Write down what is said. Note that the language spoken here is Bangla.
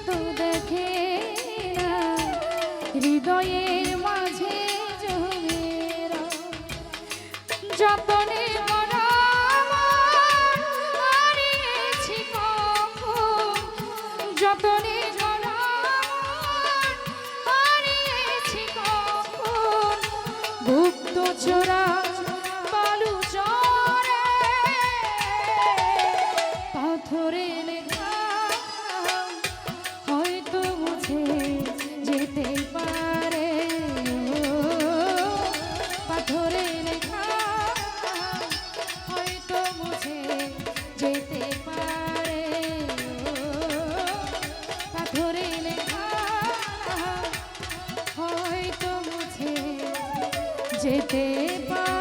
তো দেখে না হৃদয়ের মাঝে জমের যতনে করা আমার হারিয়েছি কখন, যতনে করা আমার হারিয়েছি কখন, গুপ্ত চোরা বালু চরে পাথরে লেখা হয়তো মুছে যেতে পারে, পাথরে লেখা হয়তো মুছে যেতে পারে, পাথরে লেখা হয়তো মুছে যেতে পারে।